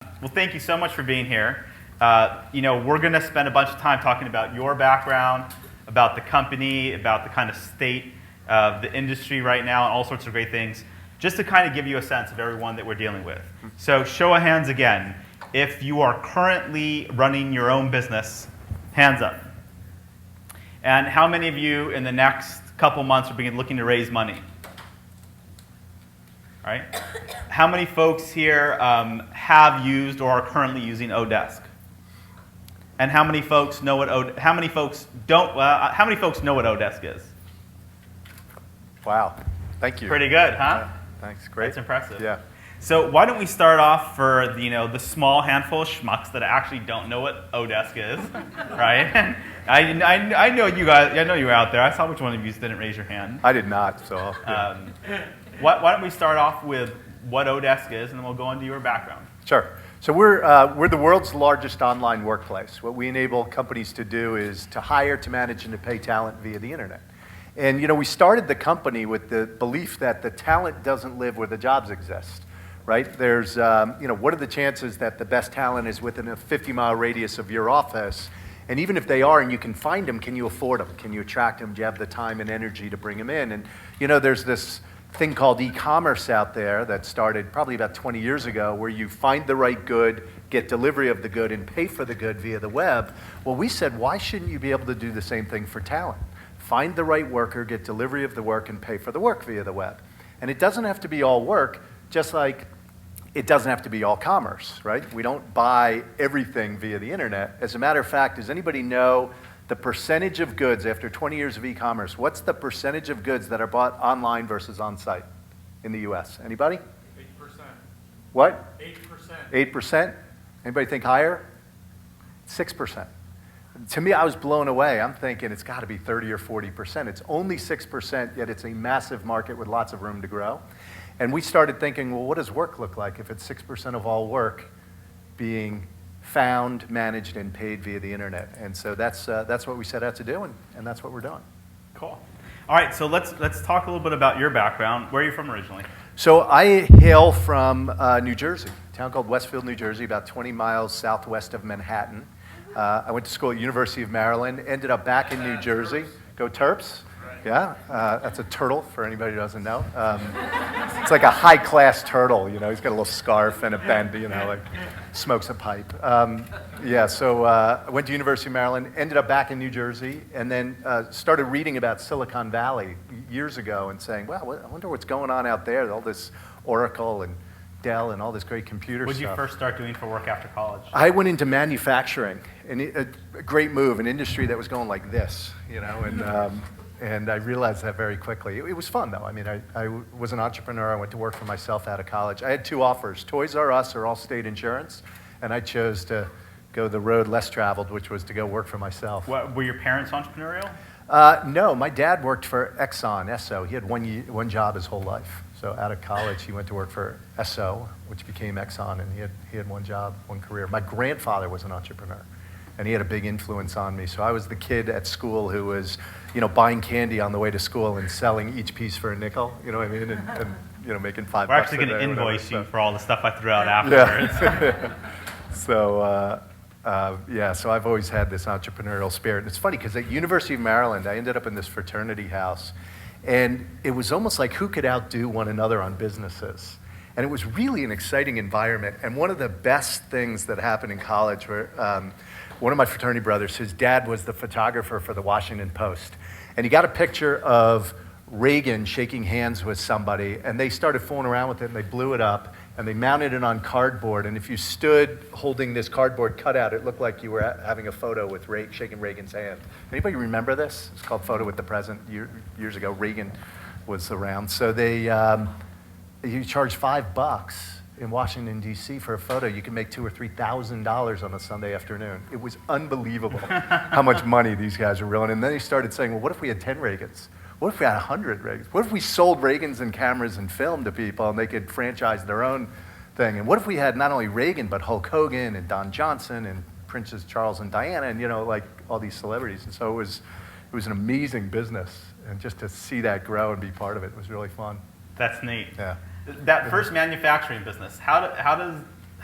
Well, thank you so much for being here. We're going to spend a bunch of time talking about your background, about the company, about the kind of state of the industry right now, and all sorts of great things, just to kind of give you a sense of everyone that we're dealing with. So show of hands again. If you are currently running your own business, hands up. And how many of you in the next couple months are looking to raise money? All right. How many folks here have used or are currently using Odesk? And how many folks know what how many folks know what Odesk is? Wow. Thank you. Pretty good, huh? Yeah, thanks. Great. That's impressive. Yeah. So why don't we start off for the small handful of schmucks that actually don't know what Odesk is, right? I know you guys. I know you were out there. I saw which one of you didn't raise your hand. I did not. So. Yeah. Why don't we start off with what Odesk is, and then we'll go into your background. Sure. So we're the world's largest online workplace. What we enable companies to do is to hire, to manage, and to pay talent via the internet. And we started the company with the belief that the talent doesn't live where the jobs exist, right? There's, what are the chances that the best talent is within a 50-mile radius of your office? And even if they are and you can find them, can you afford them? Can you attract them? Do you have the time and energy to bring them in? And there's this thing called e-commerce out there that started probably about 20 years ago, where you find the right good, get delivery of the good, and pay for the good via the web. Well, we said, why shouldn't you be able to do the same thing for talent? Find the right worker, get delivery of the work, and pay for the work via the web. And it doesn't have to be all work, just like it doesn't have to be all commerce, right? We don't buy everything via the internet. As a matter of fact, does anybody know the percentage of goods after 20 years of e-commerce? What's the percentage of goods that are bought online versus on-site in the US? Anybody? 8%. What? 8%. 8%? Anybody think higher? 6%. To me, I was blown away. I'm thinking it's got to be 30 or 40%. It's only 6%, yet it's a massive market with lots of room to grow. And we started thinking, well, what does work look like if it's 6% of all work being found, managed, and paid via the internet? And so that's what we set out to do, and that's what we're doing. Cool. All right, so let's talk a little bit about your background. Where are you from originally? So I hail from New Jersey, a town called Westfield, New Jersey, about 20 miles southwest of Manhattan. I went to school at University of Maryland, ended up back in New Jersey. Go Terps. Yeah, that's a turtle for anybody who doesn't know. It's like a high-class turtle, He's got a little scarf and a bend, like smokes a pipe. So I went to University of Maryland, ended up back in New Jersey, and then started reading about Silicon Valley years ago and saying, well, I wonder what's going on out there, all this Oracle and Dell and all this great computer stuff. What did you first start doing for work after college? I went into manufacturing, and a great move, an industry that was going like this, and I realized that very quickly. It was fun, though. I mean, I was an entrepreneur. I went to work for myself out of college. I had two offers, Toys R Us or Allstate Insurance, and I chose to go the road less traveled, which was to go work for myself. Were your parents entrepreneurial? No, my dad worked for Exxon, Esso. He had one job his whole life. So out of college, he went to work for Esso, which became Exxon, and he had one job, one career. My grandfather was an entrepreneur, and he had a big influence on me. So I was the kid at school who was, buying candy on the way to school and selling each piece for a nickel. You know what I mean? And making $5. We're actually going to invoice you for all the stuff I threw out afterwards. Yeah. So I've always had this entrepreneurial spirit. It's funny because at University of Maryland, I ended up in this fraternity house, and it was almost like who could outdo one another on businesses. And it was really an exciting environment. And one of the best things that happened in college were one of my fraternity brothers, his dad was the photographer for the Washington Post. And he got a picture of Reagan shaking hands with somebody, and they started fooling around with it, and they blew it up, and they mounted it on cardboard. And if you stood holding this cardboard cutout, it looked like you were having a photo with shaking Reagan's hand. Anybody remember this? It's called Photo with the President. Years ago, Reagan was around. So you charge $5 in Washington, D.C. for a photo. You can make $2,000 or $3,000 on a Sunday afternoon. It was unbelievable how much money these guys were reeling. And then they started saying, well, what if we had 10 Reagans? What if we had 100 Reagans? What if we sold Reagans and cameras and film to people and they could franchise their own thing? And what if we had not only Reagan, but Hulk Hogan and Don Johnson and Princess Charles and Diana and, like all these celebrities. And so it was an amazing business. And just to see that grow and be part of it was really fun. That's neat. Yeah. That first manufacturing business, how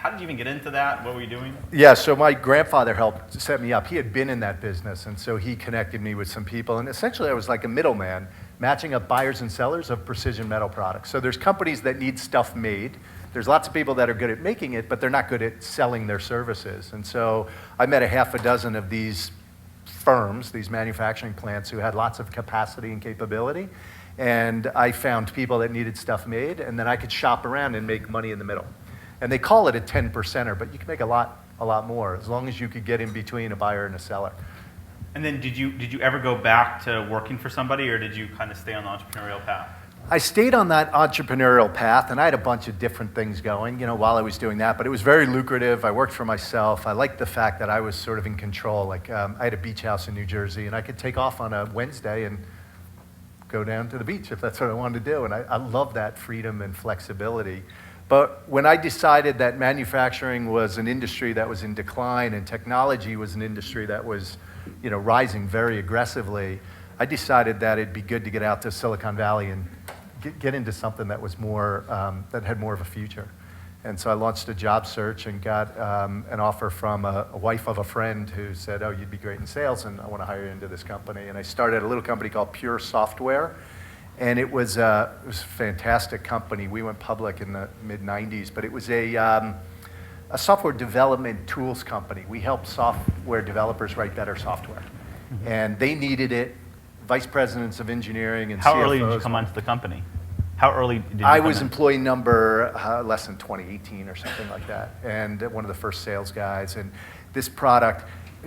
how did you even get into that? What were you doing? Yeah, so my grandfather helped set me up. He had been in that business, and so he connected me with some people. And essentially, I was like a middleman, matching up buyers and sellers of precision metal products. So there's companies that need stuff made. There's lots of people that are good at making it, but they're not good at selling their services. And so I met a half a dozen of these firms, these manufacturing plants who had lots of capacity and capability. And I found people that needed stuff made, and then I could shop around and make money in the middle. And they call it a 10%er, but you can make a lot more as long as you could get in between a buyer and a seller. And then did you ever go back to working for somebody, or did you kind of stay on the entrepreneurial path? I stayed on that entrepreneurial path, and I had a bunch of different things going, while I was doing that. But it was very lucrative. I worked for myself. I liked the fact that I was sort of in control. Like I had a beach house in New Jersey, and I could take off on a Wednesday and go down to the beach if that's what I wanted to do. And I love that freedom and flexibility. But when I decided that manufacturing was an industry that was in decline and technology was an industry that was, rising very aggressively, I decided that it'd be good to get out to Silicon Valley and get into something that was more, that had more of a future. And so I launched a job search and got an offer from a wife of a friend who said, oh, you'd be great in sales, and I want to hire you into this company. And I started a little company called Pure Software. And it was a fantastic company. We went public in the mid-90s, but it was a software development tools company. We helped software developers write better software. Mm-hmm. And they needed it. Vice presidents of engineering and CFOs. How early did you come onto the company? How early did you I come was in? employee number less than 2018 or something like that, and one of the first sales guys. And this product,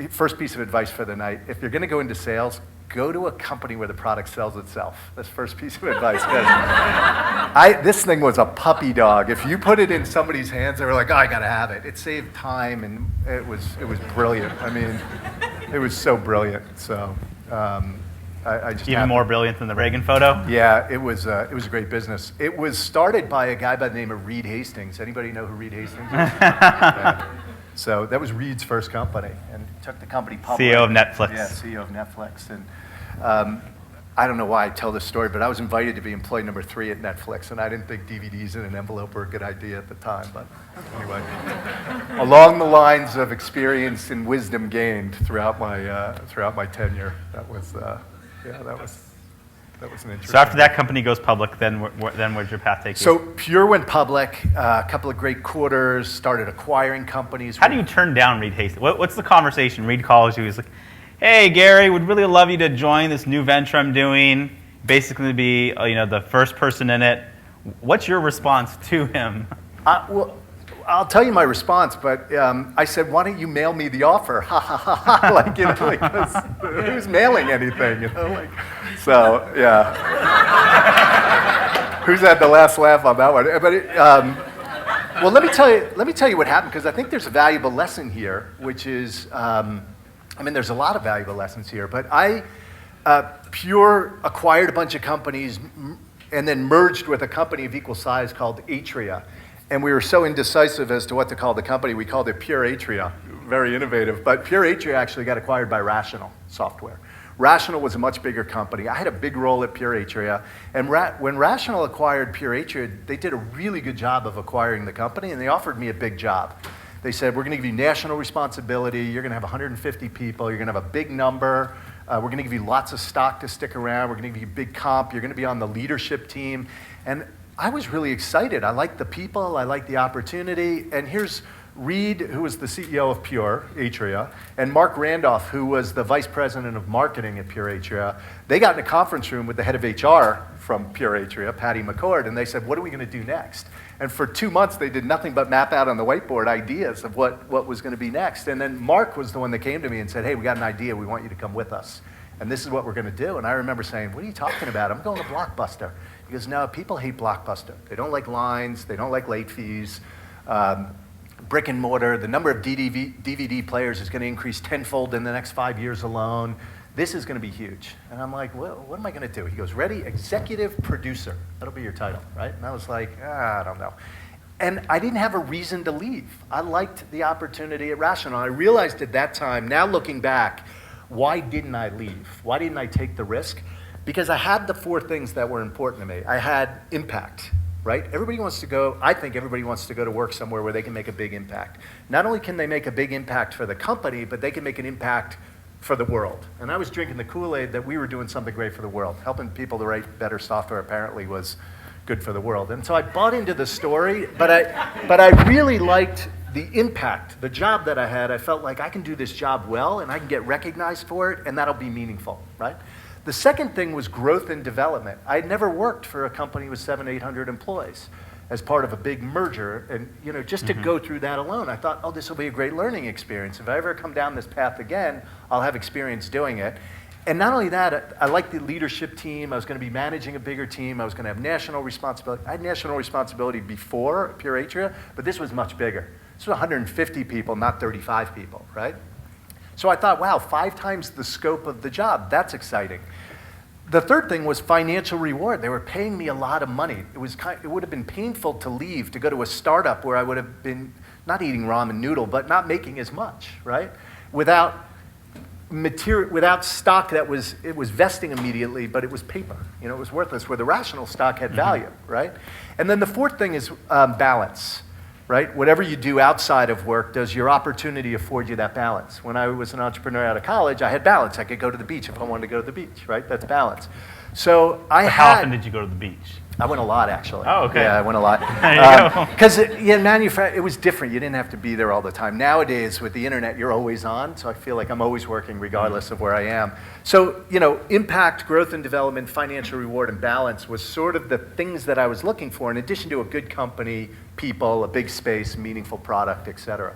first piece of advice for the night, if you're going to go into sales, go to a company where the product sells itself. That's the first piece of advice. This thing was a puppy dog. If you put it in somebody's hands, they were like, oh, I got to have it. It saved time, and it was brilliant. I mean, it was so brilliant. So I just even more brilliant than the Reagan photo? Yeah, it was a great business. It was started by a guy by the name of Reed Hastings. Anybody know who Reed Hastings is? Yeah. So that was Reed's first company, and took the company public. CEO of Netflix. Yeah, CEO of Netflix. And I don't know why I tell this story, but I was invited to be employee number 3 at Netflix, and I didn't think DVDs in an envelope were a good idea at the time. But anyway, along the lines of experience and wisdom gained throughout my tenure, that was an interesting. So after that company goes public, then where'd your path take you? So Pure went public, a couple of great quarters, started acquiring companies. How do you turn down Reed Hastings? What's the conversation? Reed calls you, he's like, hey, Gary, would really love you to join this new venture I'm doing, basically be the first person in it. What's your response to him? Well, I'll tell you my response, but I said, why don't you mail me the offer? Ha, ha, ha, ha. Like, who's mailing anything, So, yeah. Who's had the last laugh on that one? But well, let me tell you what happened, because I think there's a valuable lesson here, which is, there's a lot of valuable lessons here, but Pure acquired a bunch of companies and then merged with a company of equal size called Atria. And we were so indecisive as to what to call the company, we called it Pure Atria. Very innovative. But Pure Atria actually got acquired by Rational Software. Rational was a much bigger company. I had a big role at Pure Atria. And when Rational acquired Pure Atria, they did a really good job of acquiring the company, and they offered me a big job. They said, we're going to give you national responsibility. You're going to have 150 people. You're going to have a big number. We're going to give you lots of stock to stick around. We're going to give you a big comp. You're going to be on the leadership team. And I was really excited. I liked the people. I liked the opportunity. And here's Reed, who was the CEO of Pure Atria, and Mark Randolph, who was the vice president of marketing at Pure Atria. They got in a conference room with the head of HR from Pure Atria, Patty McCord, and they said, what are we going to do next? And for 2 months, they did nothing but map out on the whiteboard ideas of what was going to be next. And then Mark was the one that came to me and said, hey, we got an idea. We want you to come with us. And this is what we're going to do. And I remember saying, what are you talking about? I'm going to Blockbuster. He goes, no, people hate Blockbuster. They don't like lines. They don't like late fees. Brick and mortar, the number of DVD players is going to increase tenfold in the next 5 years alone. This is going to be huge. And I'm like, well, what am I going to do? He goes, ready? Executive producer. That'll be your title, right? And I was like, I don't know. And I didn't have a reason to leave. I liked the opportunity at Rational. I realized at that time, now looking back, why didn't I leave? Why didn't I take the risk? Because I had the 4 things that were important to me. I had impact, right? Everybody wants to go, I think everybody wants to go to work somewhere where they can make a big impact. Not only can they make a big impact for the company, but they can make an impact for the world. And I was drinking the Kool-Aid that we were doing something great for the world. Helping people to write better software apparently was good for the world. And so I bought into the story, but I really liked the impact, the job that I had. I felt like I can do this job well and I can get recognized for it and that'll be meaningful, right? The second thing was growth and development. I had never worked for a company with 700, 800 employees as part of a big merger. And just to go through that alone, I thought, oh, this will be a great learning experience. If I ever come down this path again, I'll have experience doing it. And not only that, I liked the leadership team. I was going to be managing a bigger team. I was going to have national responsibility. I had national responsibility before Pure Atria, but this was much bigger. This was 150 people, not 35 people, right? So I thought, wow, 5 times the scope of the job. That's exciting. The third thing was financial reward. They were paying me a lot of money. It would have been painful to leave, to go to a startup where I would have been not eating ramen noodle, but not making as much, right? Without stock it was vesting immediately, but it was paper. It was worthless, where the rational stock had value, right? And then the fourth thing is balance, right? Whatever you do outside of work, does your opportunity afford you that balance? When I was an entrepreneur out of college, I had balance. I could go to the beach if I wanted to go to the beach, right? That's balance. So how often did you go to the beach? I went a lot, actually. Oh, okay. Yeah, I went a lot. There you go. Because it was different. You didn't have to be there all the time. Nowadays, with the internet, you're always on, so I feel like I'm always working regardless of where I am. So, impact, growth and development, financial reward, and balance was sort of the things that I was looking for, in addition to a good company, people, a big space, meaningful product, et cetera.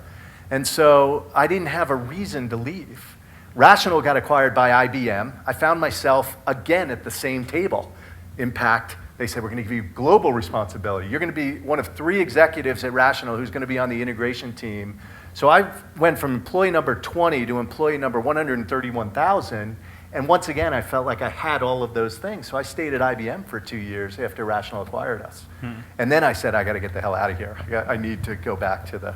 And so I didn't have a reason to leave. Rational got acquired by IBM. I found myself again at the same table. Impact. They said, we're going to give you global responsibility. You're going to be one of 3 executives at Rational who's going to be on the integration team. So I went from employee number 20 to employee number 131,000. And once again, I felt like I had all of those things. So I stayed at IBM for 2 years after Rational acquired us. And then I said, I got to get the hell out of here. I need to go back to the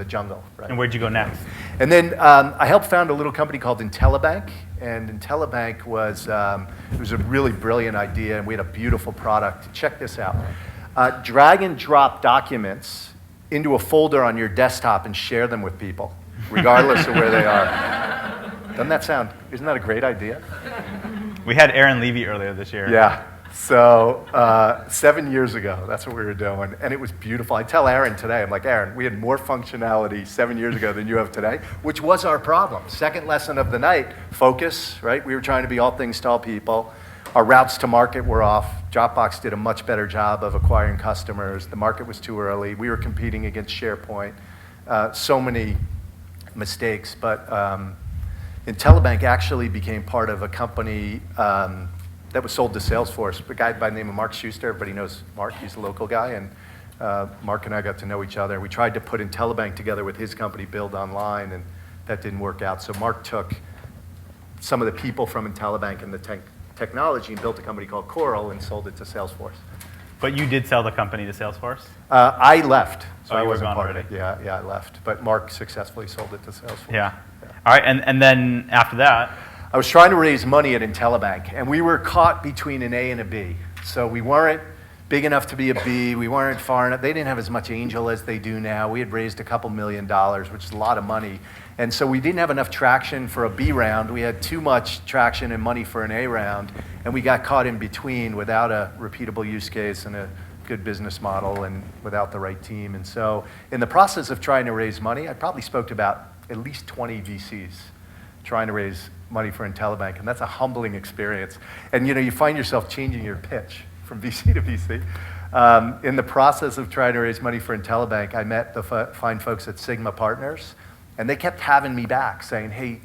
jungle. Right? And where'd you go next? And then I helped found a little company called Intelli Bank. And Intelli Bank was a really brilliant idea, and we had a beautiful product. Check this out. Drag and drop documents into a folder on your desktop and share them with people, regardless of where they are. Isn't that a great idea? We had Aaron Levy earlier this year. Yeah. So 7 years ago, that's what we were doing, and it was beautiful. I tell Aaron today, I'm like, Aaron, we had more functionality 7 years ago than you have today, which was our problem. Second lesson of the night, focus, right? We were trying to be all things to all people. Our routes to market were off. Dropbox did a much better job of acquiring customers. The market was too early. We were competing against SharePoint. So many mistakes, but Intelli Bank actually became part of a company that was sold to Salesforce, a guy by the name of Mark Schuster. Everybody knows Mark, he's a local guy, and Mark and I got to know each other. We tried to put Intelli Bank together with his company, Build Online, and that didn't work out. So Mark took some of the people from Intelli Bank and the technology and built a company called Squirrel and sold it to Salesforce. But you did sell the company to Salesforce? I left, so I you were wasn't gone part already. of it. Yeah, I left. But Mark successfully sold it to Salesforce. Yeah. All right, and then after that? I was trying to raise money at Intelli Bank, and we were caught between an A and a B. So we weren't big enough to be a B. We weren't far enough. They didn't have as much angel as they do now. We had raised a couple $1 million, which is a lot of money. And so we didn't have enough traction for a B round. We had too much traction and money for an A round, and we got caught in between without a repeatable use case and a good business model and without the right team. And so in the process of trying to raise money, I probably spoke to about at least 20 VCs trying to raise money for Intelli Bank, and that's a humbling experience. And you find yourself changing your pitch from VC to VC. In the process of trying to raise money for Intelli Bank, I met the fine folks at Sigma Partners, and they kept having me back, saying, hey,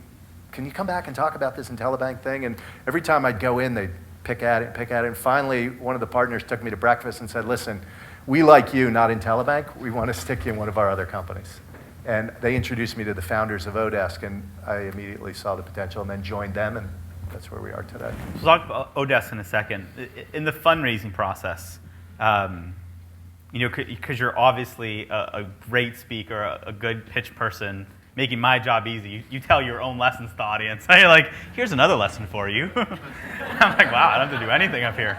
can you come back and talk about this Intelli Bank thing? And every time I'd go in, they'd pick at it. And finally, one of the partners took me to breakfast and said, listen, we like you, not Intelli Bank. We want to stick you in one of our other companies. And they introduced me to the founders of Odesk, and I immediately saw the potential and then joined them, and that's where we are today. We'll talk about Odesk in a second. In the fundraising process, because you're obviously a great speaker, a good pitch person, making my job easy. You tell your own lessons to the audience. You're like, here's another lesson for you. I'm like, wow, I don't have to do anything up here.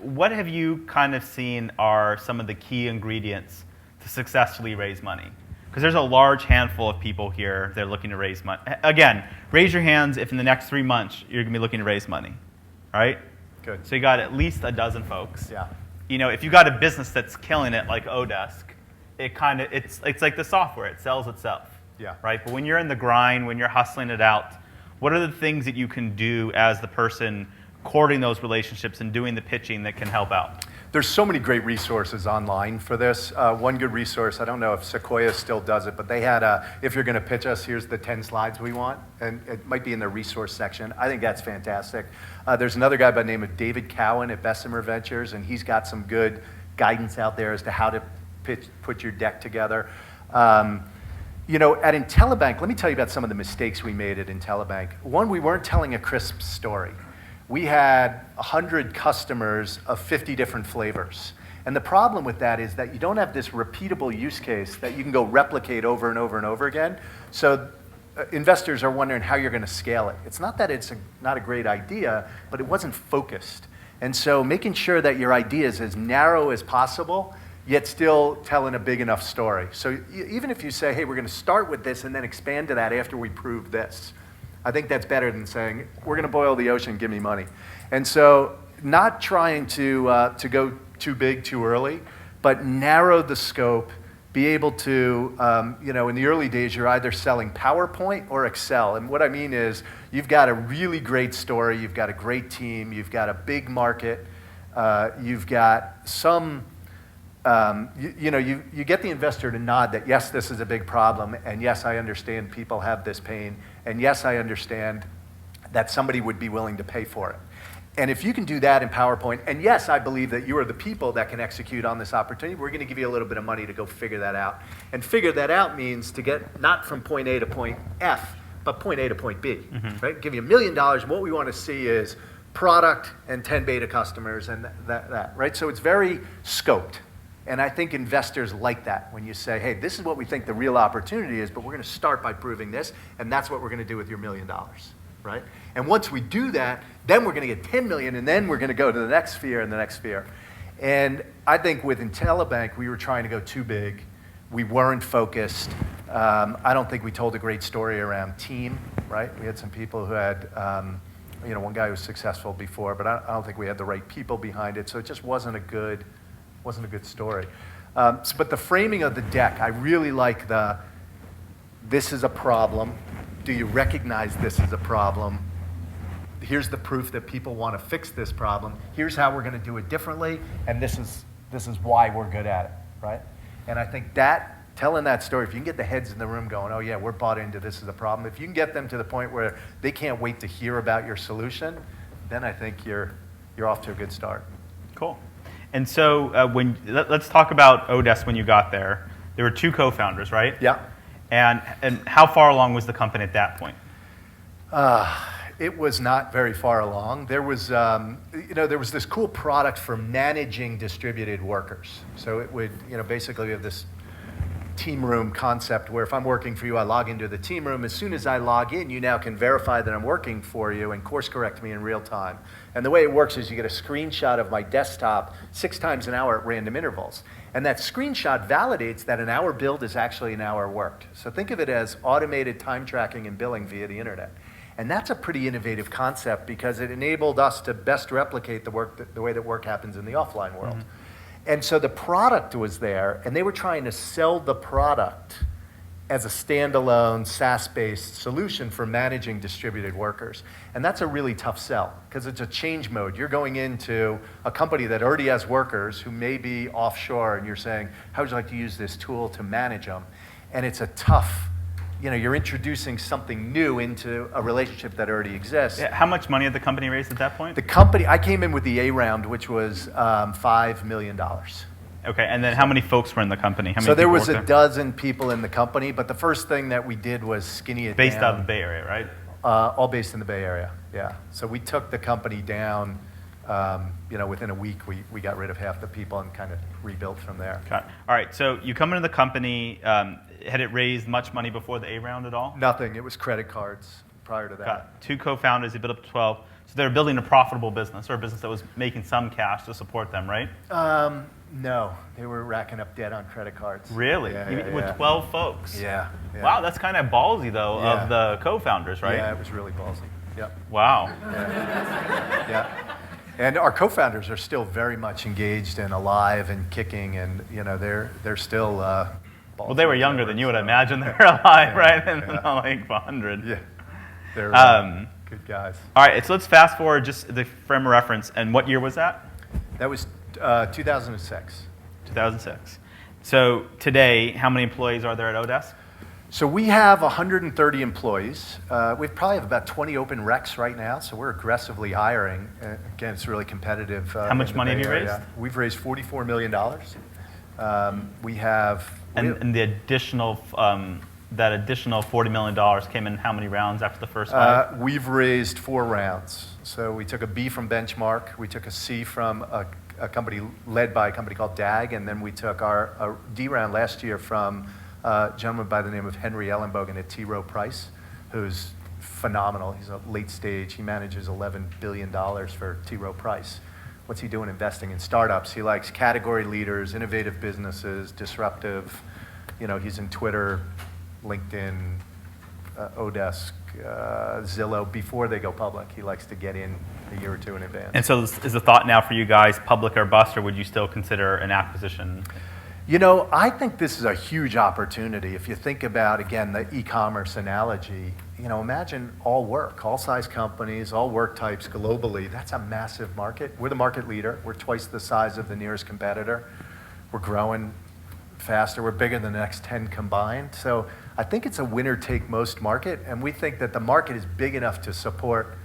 what have you kind of seen are some of the key ingredients to successfully raise money? Because there's a large handful of people here that are looking to raise money. Again, raise your hands if in the next 3 months you're going to be looking to raise money, right? Good. So you got at least a dozen folks. Yeah. You know, if you got a business that's killing it like Odesk, it's like the software, it sells itself. Yeah. Right? But when you're in the grind, when you're hustling it out, what are the things that you can do as the person courting those relationships and doing the pitching that can help out? There's so many great resources online for this. One good resource, I don't know if Sequoia still does it, but they had if you're going to pitch us, here's the 10 slides we want. And it might be in the resource section. I think that's fantastic. There's another guy by the name of David Cowan at Bessemer Ventures, and he's got some good guidance out there as to how to put your deck together. You know, at Intelli Bank, let me tell you about some of the mistakes we made at Intelli Bank. One, we weren't telling a crisp story. We had 100 customers of 50 different flavors. And the problem with that is that you don't have this repeatable use case that you can go replicate over and over and over again. So investors are wondering how you're going to scale it. It's not that it's not a great idea, but it wasn't focused. And so making sure that your idea is as narrow as possible, yet still telling a big enough story. So even if you say, hey, we're going to start with this and then expand to that after we prove this, I think that's better than saying, we're going to boil the ocean, give me money. And so not trying to go too big too early, but narrow the scope, be able to, you know, in the early days, you're either selling PowerPoint or Excel. And what I mean is you've got a really great story, you've got a great team, you've got a big market, you've got some, you get the investor to nod that, yes, this is a big problem, and yes, I understand people have this pain, and yes, I understand that somebody would be willing to pay for it. And if you can do that in PowerPoint, and yes, I believe that you are the people that can execute on this opportunity, we're going to give you a little bit of money to go figure that out. And figure that out means to get not from point A to point F, but point A to point B, right? Give you $1 million, and what we want to see is product and 10 beta customers and that, right? So it's very scoped. And I think investors like that when you say, hey, this is what we think the real opportunity is, but we're going to start by proving this, and that's what we're going to do with your $1 million, right? And once we do that, then we're going to get 10 million, and then we're going to go to the next sphere and the next sphere. And I think with Intelli Bank, we were trying to go too big. We weren't focused. I don't think we told a great story around team, right? We had some people who had, you know, one guy who was successful before, but I don't think we had the right people behind it, so it just wasn't a good story. But the framing of the deck, I really like this is a problem. Do you recognize this is a problem? Here's the proof that people want to fix this problem. Here's how we're going to do it differently, and this is why we're good at it, right? And I think that, telling that story, if you can get the heads in the room going, oh yeah, we're bought into this is a problem, if you can get them to the point where they can't wait to hear about your solution, then I think you're off to a good start. Cool. And so let's talk about Odesk when you got there. There were 2 co-founders, right? Yeah. And how far along was the company at that point? It was not very far along. There was, there was this cool product for managing distributed workers. So it would, basically we have this team room concept where if I'm working for you, I log into the team room. As soon as I log in, you now can verify that I'm working for you and course correct me in real time. And the way it works is you get a screenshot of my desktop 6 times an hour at random intervals. And that screenshot validates that an hour billed is actually an hour worked. So think of it as automated time tracking and billing via the internet. And that's a pretty innovative concept because it enabled us to best replicate the way that work happens in the offline world. Mm-hmm. And so the product was there, and they were trying to sell the product as a standalone SaaS-based solution for managing distributed workers. And that's a really tough sell because it's a change mode. You're going into a company that already has workers who may be offshore, and you're saying, how would you like to use this tool to manage them? And it's a tough, you're introducing something new into a relationship that already exists. Yeah, how much money had the company raised at that point? The company, I came in with the A round, which was $5 million. Okay, and then how many folks were in the company? How many so there people was worked a dozen people in the company, but the first thing that we did was skinny it based down. out of the Bay Area, right? All based in the Bay Area, yeah. So we took the company down, within a week we got rid of half the people and kind of rebuilt from there. Okay. All right, so you come into the company, had it raised much money before the A round at all? Nothing, it was credit cards prior to that. Got 2 co-founders, you built up to 12. So they were building a profitable business, or a business that was making some cash to support them, right? No, they were racking up debt on credit cards. Really? Yeah, With 12 folks? Yeah. Wow, that's kind of ballsy, though, Yeah. of the co-founders, right? Yeah, it was really ballsy. Yep. Wow. Yeah. And our co-founders are still very much engaged and alive and kicking, and they're still. Well, they were younger than you would imagine. They're alive, right? And not like 100. Yeah. They're good guys. All right, so let's fast forward just the frame of reference. And what year was that? That was 2006. 2006. So today, how many employees are there at Odesk? So we have 130 employees. We probably have about 20 open recs right now, so we're aggressively hiring. Again, it's really competitive. How much money have you raised? We've raised $44 million. We have... And the additional, that additional $40 million came in how many rounds after the first five? We've raised 4 rounds. So we took a B from Benchmark, we took a C from a company led by a company called DAG, and then we took our D round last year from a gentleman by the name of Henry Ellenbogen at T. Rowe Price, who's phenomenal. He's a late stage. He manages $11 billion for T. Rowe Price. What's he doing investing in startups? He likes category leaders, innovative businesses, disruptive. He's in Twitter, LinkedIn, Odesk, Zillow before they go public. He likes to get in a year or two in advance. And so is the thought now for you guys public or bust, or would you still consider an acquisition? I think this is a huge opportunity. If you think about, again, the e-commerce analogy, imagine all work, all size companies, all work types globally. That's a massive market. We're the market leader. We're twice the size of the nearest competitor. We're growing faster. We're bigger than the next 10 combined. So I think it's a winner-take-most market, and we think that the market is big enough to support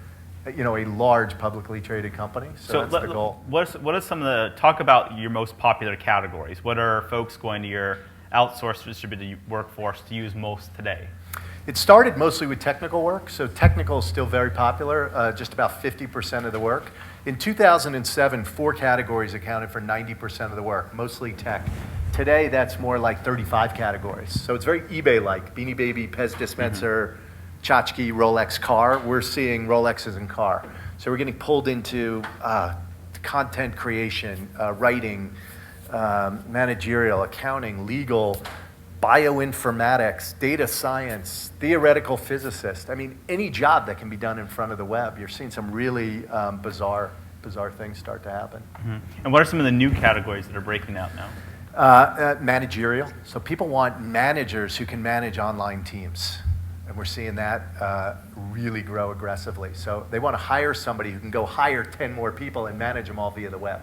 a large publicly traded company. So that's the goal. What are some of talk about your most popular categories? What are folks going to your outsourced distributed workforce to use most today? It started mostly with technical work. So technical is still very popular, just about 50% of the work. In 2007, 4 categories accounted for 90% of the work, mostly tech. Today, that's more like 35 categories. So it's very eBay-like. Beanie Baby, Pez dispenser, tchotchke, Rolex car. We're seeing Rolexes in car. So we're getting pulled into content creation, writing, managerial, accounting, legal, bioinformatics, data science, theoretical physicist. I mean, any job that can be done in front of the web. You're seeing some really bizarre things start to happen. Mm-hmm. And what are some of the new categories that are breaking out now? Managerial. So people want managers who can manage online teams. And we're seeing that really grow aggressively. So they want to hire somebody who can go hire 10 more people and manage them all via the web.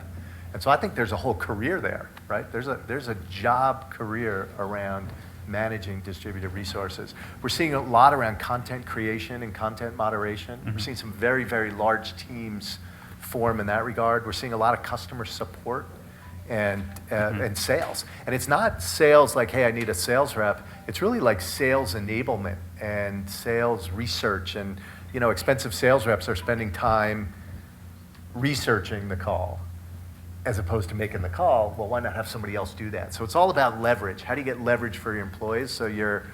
And so I think there's a whole career there, right? There's a job career around managing distributed resources. We're seeing a lot around content creation and content moderation. Mm-hmm. We're seeing some very, very large teams form in that regard. We're seeing a lot of customer support and sales. And it's not sales like, hey, I need a sales rep. It's really like sales enablement and sales research. And expensive sales reps are spending time researching the call as opposed to making the call. Well, why not have somebody else do that? So it's all about leverage. How do you get leverage for your employees so your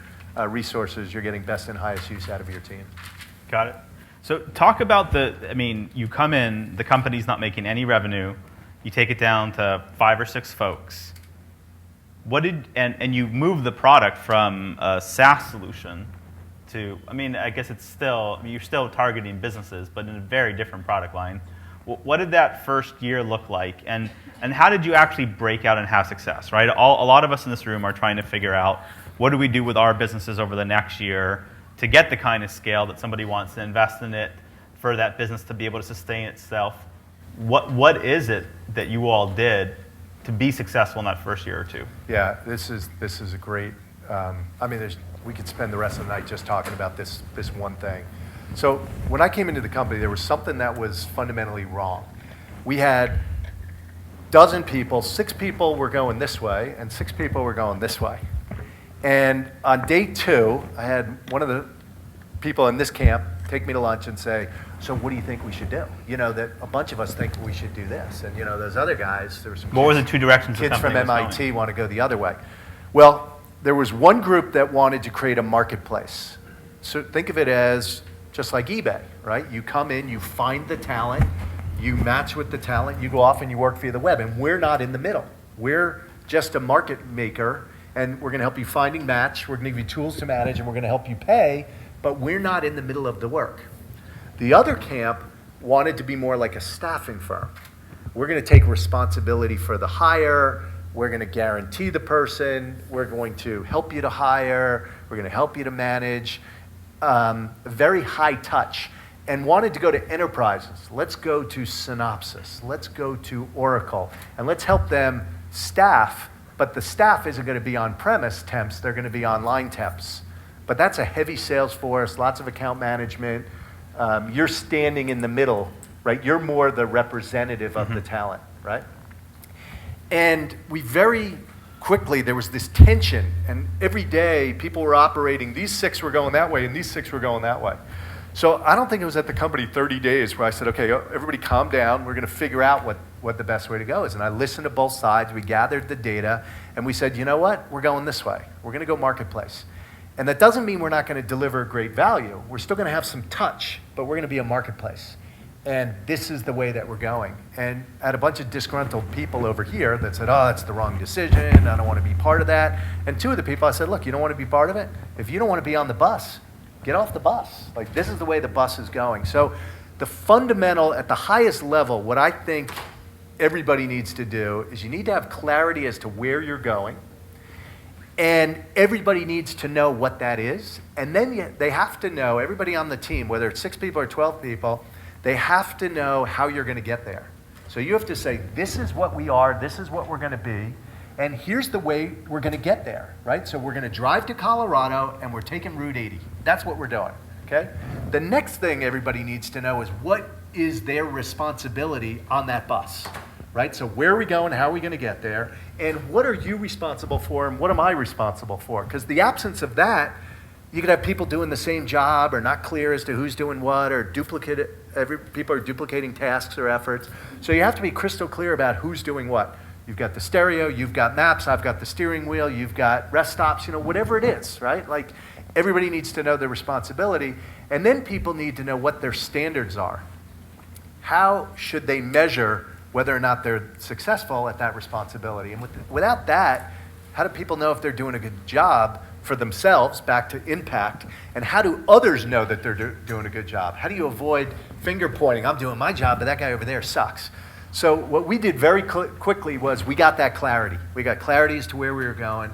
resources, you're getting best and highest use out of your team? Got it. So talk about you come in, the company's not making any revenue, you take it down to 5 or 6 folks. And you move the product from a SaaS solution to, I guess it's still, you're still targeting businesses, but in a very different product line. What did that first year look like? And how did you actually break out and have success, right? A lot of us in this room are trying to figure out, what do we do with our businesses over the next year to get the kind of scale that somebody wants to invest in it for that business to be able to sustain itself? What is it that you all did to be successful in that first year or two? Yeah, this is a great, we could spend the rest of the night just talking about this one thing. So when I came into the company, there was something that was fundamentally wrong. We had a dozen people, 6 people were going this way, and 6 people were going this way. And on day 2, I had one of the people in this camp take me to lunch and say, so what do you think we should do? That a bunch of us think we should do this. And those other guys, there were some what were the 2 directions the kids from company was MIT going? want to go the other way. Well, there was one group that wanted to create a marketplace. So think of it as just like eBay, right? You come in, you find the talent, you match with the talent, you go off and you work via the web, and we're not in the middle. We're just a market maker, and we're gonna help you finding match, we're gonna give you tools to manage, and we're gonna help you pay, but we're not in the middle of the work. The other camp wanted to be more like a staffing firm. We're gonna take responsibility for the hire, we're gonna guarantee the person, we're going to help you to hire, we're gonna help you to manage, very high touch, and wanted to go to enterprises. Let's go to Synopsys, let's go to Oracle, and let's help them staff, but the staff isn't gonna be on-premise temps, they're gonna be online temps. But that's a heavy sales force, lots of account management. You're standing in the middle, right? You're more the representative of the talent, right? And we very quickly, there was this tension, and every day people were operating, these 6 were going that way, and these 6 were going that way. So I don't think it was at the company 30 days where I said, okay, everybody calm down, we're gonna figure out what the best way to go is. And I listened to both sides, we gathered the data, and we said, you know what, we're going this way. We're gonna go marketplace. And that doesn't mean we're not gonna deliver great value. We're still gonna have some touch, but we're gonna be a marketplace. And this is the way that we're going. And I had a bunch of disgruntled people over here that said, oh, that's the wrong decision, I don't wanna be part of that. And 2 of the people, I said, look, you don't wanna be part of it? If you don't wanna be on the bus, get off the bus. Like, this is the way the bus is going. So the fundamental, at the highest level, what I think everybody needs to do is you need to have clarity as to where you're going, and everybody needs to know what that is. And then they have to know, everybody on the team, whether it's 6 people or 12 people, they have to know how you're gonna get there. So you have to say, this is what we are, this is what we're gonna be, and here's the way we're gonna get there, right? So we're gonna drive to Colorado and we're taking Route 80. That's what we're doing, okay? The next thing everybody needs to know is what is their responsibility on that bus, right? So where are we going, how are we gonna get there, and what are you responsible for and what am I responsible for? Because the absence of that, you could have people doing the same job or not clear as to who's doing what, or people are duplicating tasks or efforts. So you have to be crystal clear about who's doing what. You've got the stereo, you've got maps, I've got the steering wheel, you've got rest stops, whatever it is, right? Like, everybody needs to know their responsibility, and then people need to know what their standards are. How should they measure whether or not they're successful at that responsibility? And without that, how do people know if they're doing a good job for themselves, back to impact, and how do others know that they're doing a good job? How do you avoid finger pointing? I'm doing my job, but that guy over there sucks. So what we did very quickly was we got that clarity. We got clarity as to where we were going,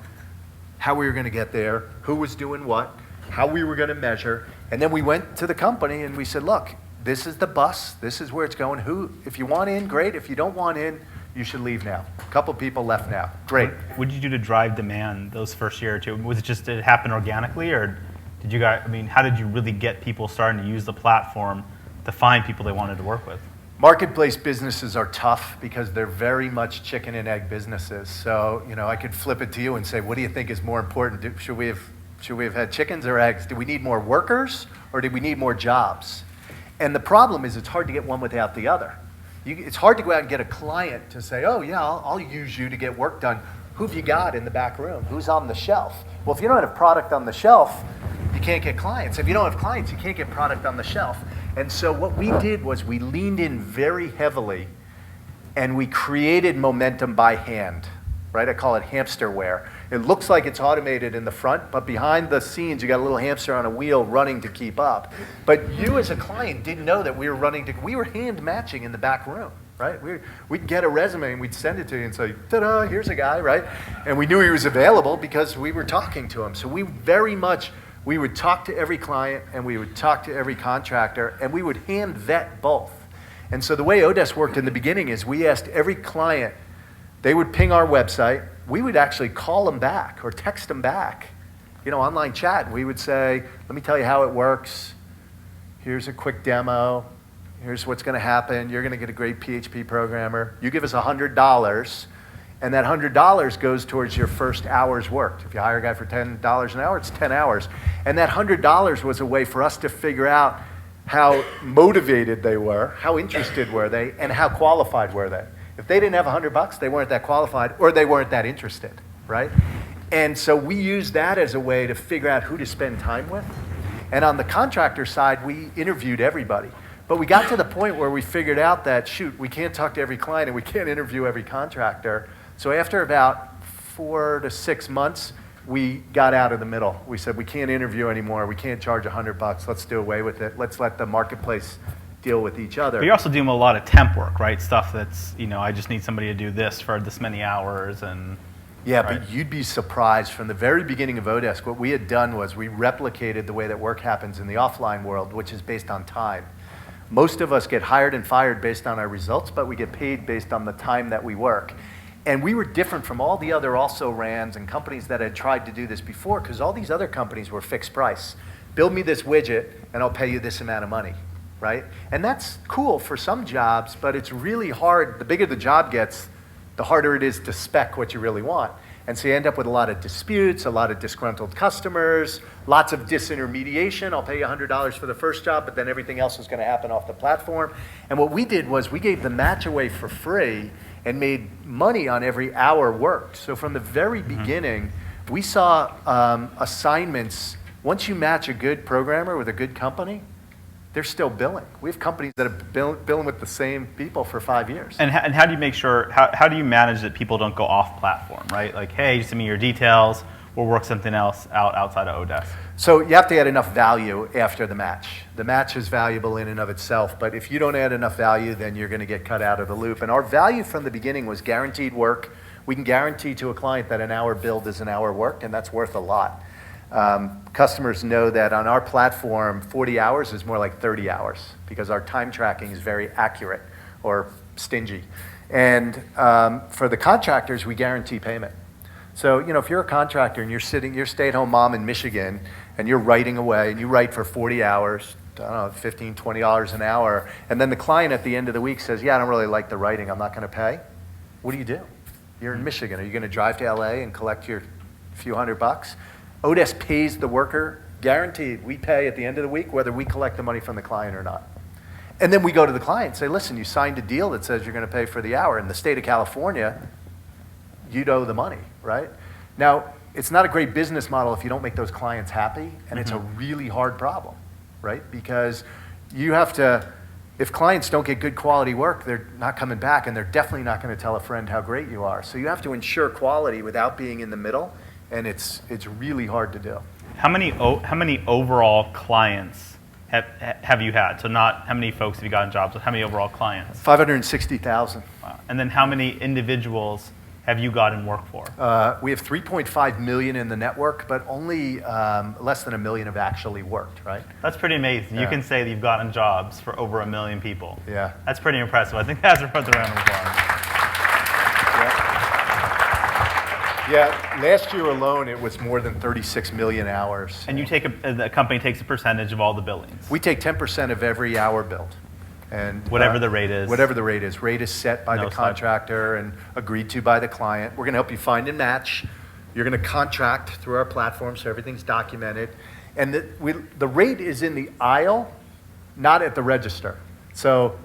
how we were going to get there, who was doing what, how we were going to measure, and then we went to the company and we said, look, this is the bus, this is where it's going. If you want in, great. If you don't want in, you should leave now. A couple people left now. Great. What did you do to drive demand those first year or two? Was it just, did it happen organically, or did you guys, how did you really get people starting to use the platform to find people they wanted to work with? Marketplace businesses are tough because they're very much chicken and egg businesses. So, I could flip it to you and say, what do you think is more important? Should we have had chickens or eggs? Do we need more workers or do we need more jobs? And the problem is it's hard to get one without the other. It's hard to go out and get a client to say, oh yeah, I'll use you to get work done. Who have you got in the back room? Who's on the shelf? Well, if you don't have product on the shelf, you can't get clients. If you don't have clients, you can't get product on the shelf. And so what we did was we leaned in very heavily and we created momentum by hand, right? I call it hamsterware. It looks like it's automated in the front, but behind the scenes, you got a little hamster on a wheel running to keep up. But you as a client didn't know that we were hand matching in the back room, right? We'd get a resume and we'd send it to you and say, ta-da, here's a guy, right? And we knew he was available because we were talking to him. So we would talk to every client and we would talk to every contractor and we would hand vet both. And so the way Odesk worked in the beginning is we asked every client, they would ping our website, we would actually call them back or text them back, online chat. We would say, let me tell you how it works. Here's a quick demo. Here's what's going to happen. You're going to get a great PHP programmer. You give us $100, and that $100 goes towards your first hour's worked. If you hire a guy for $10 an hour, it's 10 hours. And that $100 was a way for us to figure out how motivated they were, how interested were they, and how qualified were they. If they didn't have $100, they weren't that qualified or they weren't that interested, right? And so we used that as a way to figure out who to spend time with. And on the contractor side, we interviewed everybody. But we got to the point where we figured out that, shoot, we can't talk to every client and we can't interview every contractor. So after about 4 to 6 months, we got out of the middle. We said, we can't interview anymore. We can't charge $100. Let's do away with it. Let's let the marketplace deal with each other. But you're also doing a lot of temp work, right? Stuff that's, I just need somebody to do this for this many hours and... Yeah, right. But you'd be surprised. From the very beginning of Odesk, what we had done was we replicated the way that work happens in the offline world, which is based on time. Most of us get hired and fired based on our results, but we get paid based on the time that we work. And we were different from all the other also-rans and companies that had tried to do this before, because all these other companies were fixed price. Build me this widget, and I'll pay you this amount of money, right? And that's cool for some jobs, but it's really hard. The bigger the job gets, the harder it is to spec what you really want. And so you end up with a lot of disputes, a lot of disgruntled customers, lots of disintermediation. I'll pay you $100 for the first job, but then everything else is going to happen off the platform. And what we did was we gave the match away for free and made money on every hour worked. So from the very beginning, we saw assignments. Once you match a good programmer with a good company, they're still billing. We have companies that have been billing with the same people for 5 years. And how do you make sure, how do you manage that people don't go off platform, right? Like, hey, send me your details, we'll work something else out outside of Odesk. So you have to add enough value after the match. The match is valuable in and of itself, but if you don't add enough value, then you're going to get cut out of the loop. And our value from the beginning was guaranteed work. We can guarantee to a client that an hour billed is an hour worked, and that's worth a lot. Customers know that on our platform, 40 hours is more like 30 hours because our time tracking is very accurate or stingy. And for the contractors, we guarantee payment. So, if you're a contractor and you're stay-at-home mom in Michigan and you're writing away and you write for 40 hours, I don't know, $15, $20 an hour, and then the client at the end of the week says, yeah, I don't really like the writing, I'm not going to pay. What do? You're in Michigan. Are you going to drive to LA and collect your few $100? Odesk pays the worker, guaranteed. We pay at the end of the week whether we collect the money from the client or not. And then we go to the client and say, listen, you signed a deal that says you're going to pay for the hour. In the state of California, you'd owe the money, right? Now, it's not a great business model if you don't make those clients happy, and it's a really hard problem, right? Because you have to, if clients don't get good quality work, they're not coming back, and they're definitely not going to tell a friend how great you are. So you have to ensure quality without being in the middle, and it's really hard to do. How many overall clients have you had? So not how many folks have you gotten jobs, but how many overall clients? 560,000. Wow. And then how many individuals have you gotten work for? We have 3.5 million in the network, but only less than 1 million have actually worked, right? That's pretty amazing. You can say that you've gotten jobs for over 1 million people. Yeah. That's pretty impressive. I think that's worth a round of applause. Yeah, last year alone, it was more than 36 million hours. And you take the company takes a percentage of all the billings. We take 10% of every hour billed. And whatever the rate is. Whatever the rate is. Rate is set by the contractor and agreed to by the client. We're going to help you find and match. You're going to contract through our platform, so everything's documented. And the rate is in the aisle, not at the register. So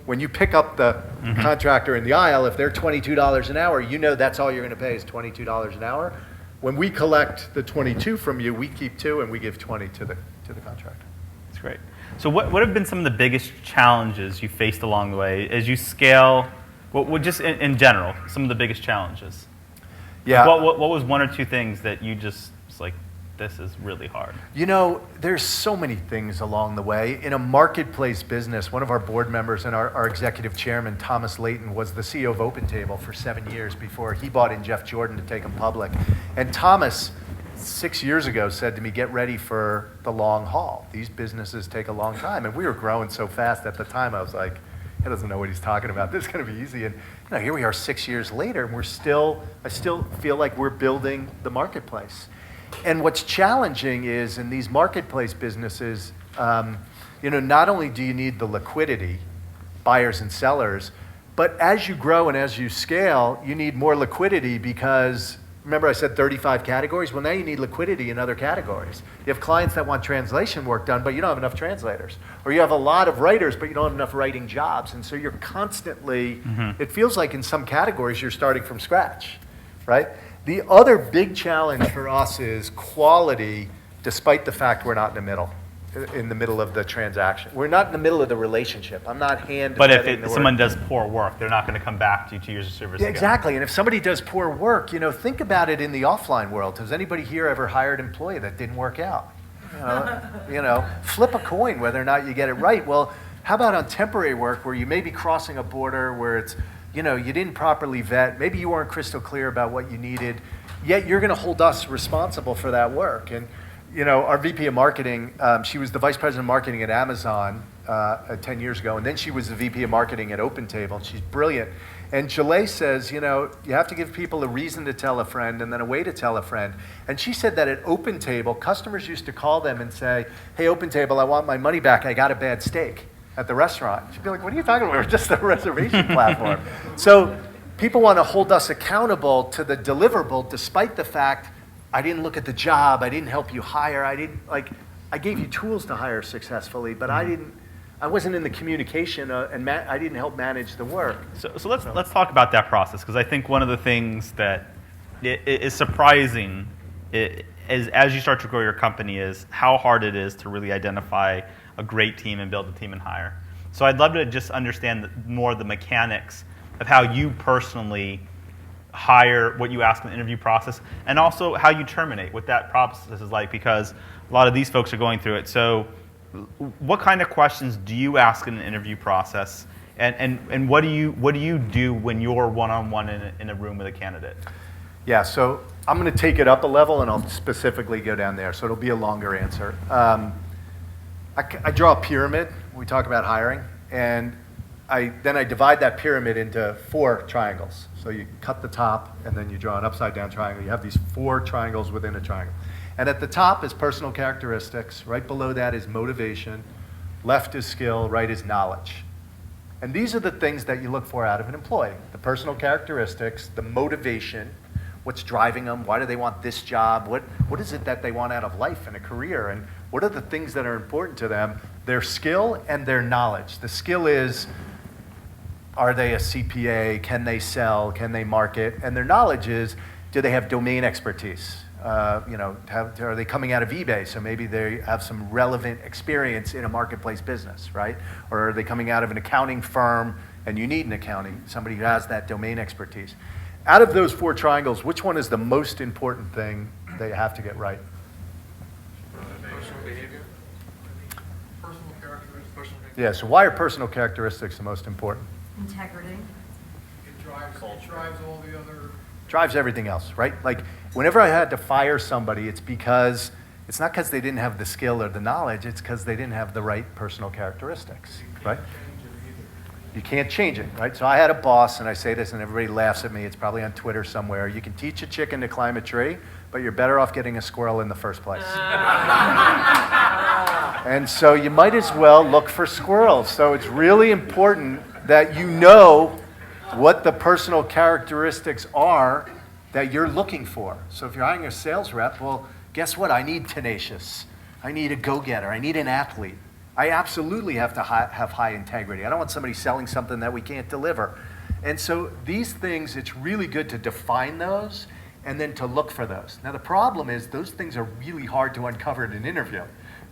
when you pick up the contractor in the aisle, if they're $22 an hour, that's all you're going to pay is $22 an hour. When we collect the 22 from you, we keep 2 and we give 20 to the contractor. That's great. So what have been some of the biggest challenges you faced along the way as you scale? What just in general, some of the biggest challenges? Yeah. What was 1 or 2 things that you just was like, this is really hard? There's so many things along the way. In a marketplace business, one of our board members and our executive chairman, Thomas Layton, was the CEO of OpenTable for 7 years before he bought in Jeff Jordan to take him public. And Thomas, 6 years ago, said to me, get ready for the long haul. These businesses take a long time. And we were growing so fast at the time, I was like, he doesn't know what he's talking about. This is going to be easy. And here we are 6 years later, and I still feel like we're building the marketplace. And what's challenging is in these marketplace businesses, not only do you need the liquidity, buyers and sellers, but as you grow and as you scale, you need more liquidity because, remember I said 35 categories? Well, now you need liquidity in other categories. You have clients that want translation work done, but you don't have enough translators. Or you have a lot of writers, but you don't have enough writing jobs. And so you're constantly, it feels like in some categories you're starting from scratch, right? The other big challenge for us is quality despite the fact we're not in the middle of the transaction. We're not in the middle of the relationship. I'm not hand. But if someone does poor work, they're not going to come back to you 2 years of service. Yeah, exactly. And if somebody does poor work, think about it in the offline world. Has anybody here ever hired an employee that didn't work out? Flip a coin whether or not you get it right. Well, how about on temporary work where you may be crossing a border where it's, you didn't properly vet, maybe you weren't crystal clear about what you needed, yet you're going to hold us responsible for that work. And our VP of marketing, she was the vice president of marketing at Amazon 10 years ago, and then she was the VP of marketing at OpenTable, and she's brilliant. And Jaleh says, you have to give people a reason to tell a friend and then a way to tell a friend. And she said that at OpenTable, customers used to call them and say, hey, OpenTable, I want my money back. I got a bad steak at the restaurant. She'd be like, what are you talking about? We're just a reservation platform. So people want to hold us accountable to the deliverable despite the fact I didn't look at the job, I didn't help you hire, I gave you tools to hire successfully, but I wasn't in the communication and I didn't help manage the work. So let's talk about that process, because I think one of the things that is surprising is as you start to grow your company is how hard it is to really identify a great team and build a team and hire. So I'd love to just understand more of the mechanics of how you personally hire, what you ask in the interview process, and also how you terminate, what that process is like, because a lot of these folks are going through it. So what kind of questions do you ask in an interview process, and what do you do when you're one-on-one in a room with a candidate? Yeah, so I'm going to take it up a level, and I'll specifically go down there, so it'll be a longer answer. I draw a pyramid when we talk about hiring, and then I divide that pyramid into 4 triangles. So you cut the top, and then you draw an upside-down triangle. You have these 4 triangles within a triangle. And at the top is personal characteristics. Right below that is motivation. Left is skill. Right is knowledge. And these are the things that you look for out of an employee. The personal characteristics, the motivation, what's driving them, why do they want this job, what is it that they want out of life and a career, and what are the things that are important to them, their skill and their knowledge. The skill is, are they a CPA, can they sell, can they market, and their knowledge is, do they have domain expertise? Are they coming out of eBay, so maybe they have some relevant experience in a marketplace business, right? Or are they coming out of an accounting firm and you need an accounting, somebody who has that domain expertise. Out of those 4 triangles, which one is the most important thing that you have to get right? Personal behavior? Personal characteristics. Yeah, so why are personal characteristics the most important? Integrity. It drives all the other. Drives everything else, right? Like, whenever I had to fire somebody, it's not because they didn't have the skill or the knowledge, it's because they didn't have the right personal characteristics, right? You can't change it, right? So I had a boss, and I say this, and everybody laughs at me. It's probably on Twitter somewhere. You can teach a chicken to climb a tree, but you're better off getting a squirrel in the first place. And so you might as well look for squirrels. So it's really important that you know what the personal characteristics are that you're looking for. So if you're hiring a sales rep, well, guess what? I need tenacious. I need a go-getter. I need an athlete. I absolutely have to have high integrity. I don't want somebody selling something that we can't deliver. And so these things, it's really good to define those and then to look for those. Now the problem is those things are really hard to uncover in an interview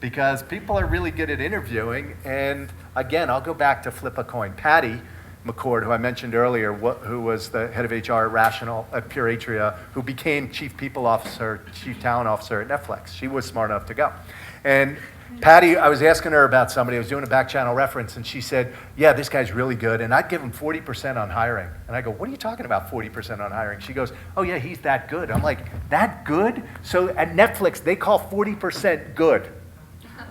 because people are really good at interviewing. And again, I'll go back to flip a coin. Patty McCord, who I mentioned earlier, who was the head of HR at Pure Atria, who became chief people officer, chief talent officer at Netflix. She was smart enough to go. And Patty, I was asking her about somebody, I was doing a back channel reference, and she said, yeah, this guy's really good, and I'd give him 40% on hiring. And I go, what are you talking about 40% on hiring? She goes, oh yeah, he's that good. I'm like, that good? So at Netflix, they call 40% good.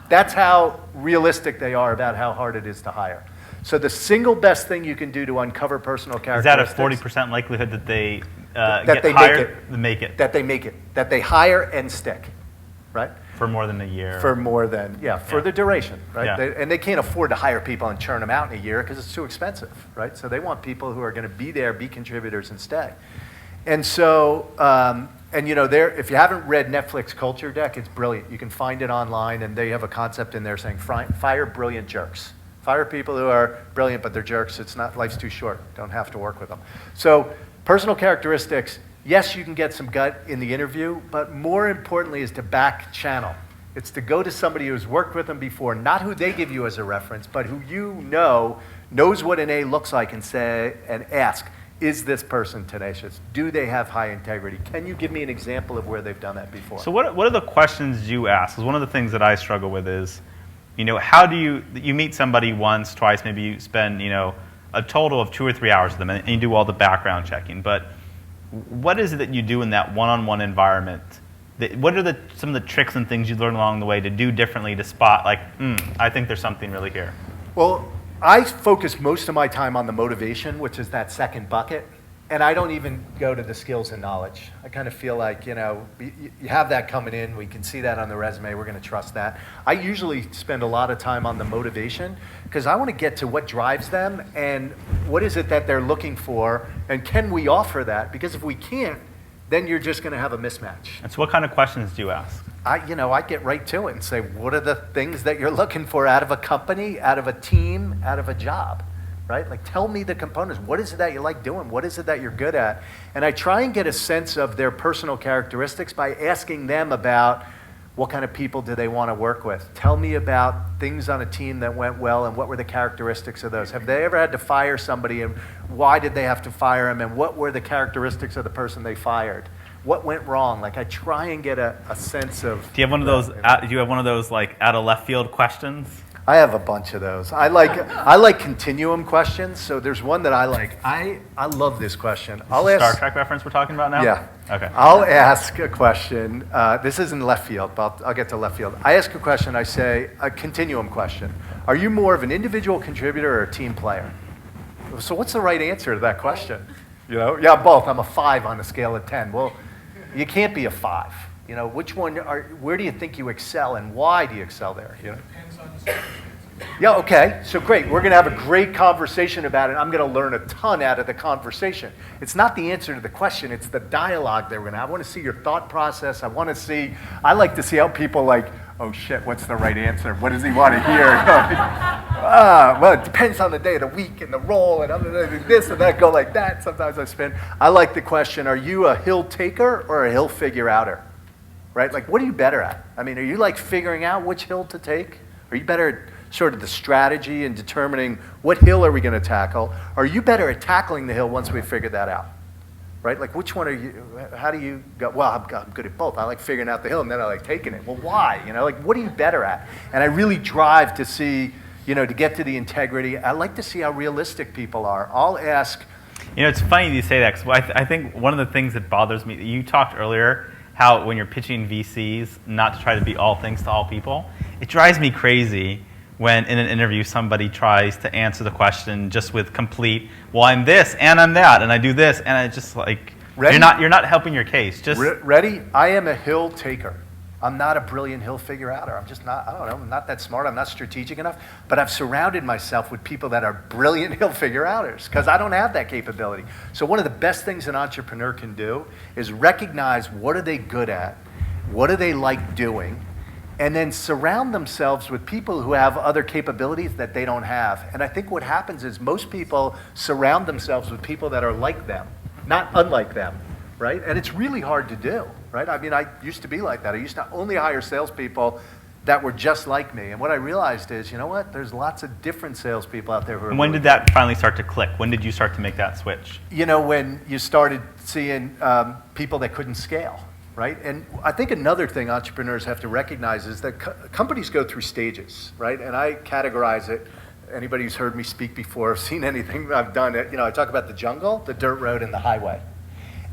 That's how realistic they are about how hard it is to hire. So the single best thing you can do to uncover personal characteristics. Is that a 40% likelihood that they that they hired? make it. That they make it. That they hire and stick, right? For more than a year. For more than, for the duration, right? Yeah. And they can't afford to hire people and churn them out in a year because it's too expensive, right? So they want people who are going to be there, be contributors, and stay. And so, if you haven't read Netflix Culture Deck, it's brilliant. You can find it online, and they have a concept in there saying, fire brilliant jerks. Fire people who are brilliant, but they're jerks. Life's too short. Don't have to work with them. So personal characteristics, yes, you can get some gut in the interview, but more importantly is to back channel. It's to go to somebody who's worked with them before, not who they give you as a reference, but who you know knows what an A looks like, and say and ask, is this person tenacious? Do they have high integrity? Can you give me an example of where they've done that before? So what are the questions you ask? 'Cause one of the things that I struggle with is, how do you meet somebody once, twice, maybe you spend, a total of 2 or 3 hours with them, and you do all the background checking. But what is it that you do in that one-on-one environment? What are some of the tricks and things you learn along the way to do differently to spot, like, I think there's something really here? Well, I focus most of my time on the motivation, which is that second bucket, and I don't even go to the skills and knowledge. I kind of feel like, you have that coming in, we can see that on the resume, we're going to trust that. I usually spend a lot of time on the motivation because I want to get to what drives them and what is it that they're looking for, and can we offer that? Because if we can't, then you're just going to have a mismatch. And so what kind of questions do you ask? I get right to it and say, what are the things that you're looking for out of a company, out of a team, out of a job, right? Like, tell me the components. What is it that you like doing? What is it that you're good at? And I try and get a sense of their personal characteristics by asking them about what kind of people do they want to work with. Tell me about things on a team that went well and what were the characteristics of those. Have they ever had to fire somebody, and why did they have to fire him, and what were the characteristics of the person they fired? What went wrong? Like, I try and get a sense of. Do you have one of those? Do you have one of those like out of left field questions? I have a bunch of those. I like continuum questions. So there's one that I like. I love this question. I'll ask. Star Trek reference we're talking about now? Yeah. Okay. I'll ask a question. This isn't left field, but I'll get to left field. I ask a question. I say a continuum question. Are you more of an individual contributor or a team player? So what's the right answer to that question? Yeah, both. I'm a 5 on a scale of 10. Well, you can't be a 5. Which one where do you think you excel, and why do you excel there? Depends on the circumstances. Yeah, okay. So great. We're going to have a great conversation about it. I'm going to learn a ton out of the conversation. It's not the answer to the question. It's the dialogue that we're going to have. I want to see your thought process. I like to see how people oh shit, what's the right answer? What does he want to hear? Well, it depends on the day of the week and the role and this and that, go like that. Sometimes I spin. I like the question, are you a hill taker or a hill figure outer? Right? Like, what are you better at? I mean, are you figuring out which hill to take? Are you better at sort of the strategy and determining what hill are we going to tackle? Are you better at tackling the hill once we've figured that out? Right? Like, which one are you, how do you go? Well, I'm good at both. I like figuring out the hill, and then I like taking it. Well, why? What are you better at? And I really drive to see, to get to the integrity. I like to see how realistic people are. I'll ask. It's funny you say that, because I think one of the things that bothers me, you talked earlier, how when you're pitching VCs, not to try to be all things to all people. It drives me crazy when in an interview somebody tries to answer the question just with complete, well, I'm this and I'm that and I do this, and I just you're not helping your case. Just ready? I am a hill taker. I'm not a brilliant hill figure outer. I'm just not, I'm not that smart. I'm not strategic enough. But I've surrounded myself with people that are brilliant hill figure outers because I don't have that capability. So one of the best things an entrepreneur can do is recognize what are they good at, what do they like doing, and then surround themselves with people who have other capabilities that they don't have. And I think what happens is most people surround themselves with people that are like them, not unlike them, right? And it's really hard to do, right? I mean, I used to be like that. I used to only hire salespeople that were just like me. And what I realized is, there's lots of different salespeople out there who are. And when did that finally start to click? When did you start to make that switch? When you started seeing people that couldn't scale. Right? And I think another thing entrepreneurs have to recognize is that companies go through stages, right? And I categorize it. Anybody who's heard me speak before, seen anything I've done, I talk about the jungle, the dirt road, and the highway.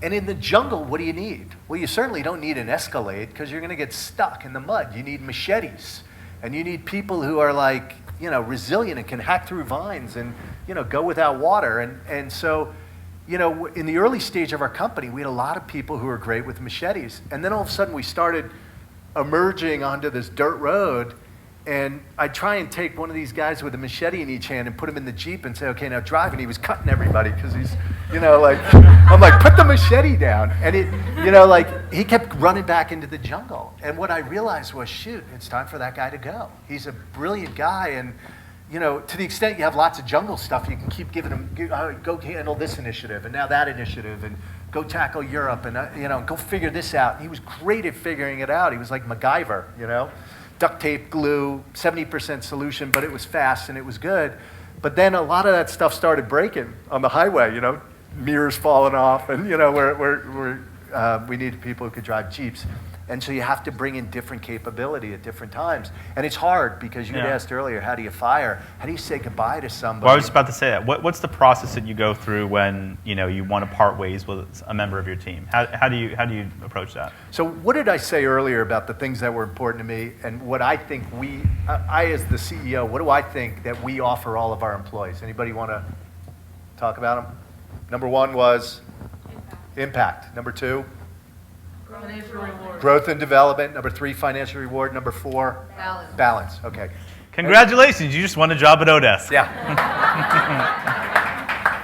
And in the jungle, what do you need? Well, you certainly don't need an Escalade because you're going to get stuck in the mud. You need machetes. And you need people who are resilient and can hack through vines and, go without water. And so, in the early stage of our company, we had a lot of people who were great with machetes. And then all of a sudden we started emerging onto this dirt road, and I'd try and take one of these guys with a machete in each hand and put him in the Jeep and say, okay, now drive. And he was cutting everybody because he's, I'm like, put the machete down. And he kept running back into the jungle. And what I realized was, shoot, it's time for that guy to go. He's a brilliant guy, and to the extent you have lots of jungle stuff, you can keep giving them, go handle this initiative and now that initiative and go tackle Europe and, go figure this out. And he was great at figuring it out. He was like MacGyver, duct tape, glue, 70% solution, but it was fast and it was good. But then a lot of that stuff started breaking on the highway, mirrors falling off, and, we needed people who could drive Jeeps. And so you have to bring in different capability at different times. And it's hard because you had asked earlier, how do you fire? How do you say goodbye to somebody? Well, I was about to say that. What's the process that you go through when you want to part ways with a member of your team? How do you approach that? So what did I say earlier about the things that were important to me and what I think I as the CEO, what do I think that we offer all of our employees? Anybody want to talk about them? Number one was impact. Number two? Financial reward. Growth and development. Number three, financial reward. Number four? Balance. Balance. Okay. Congratulations, you just won a job at Odesk. Yeah.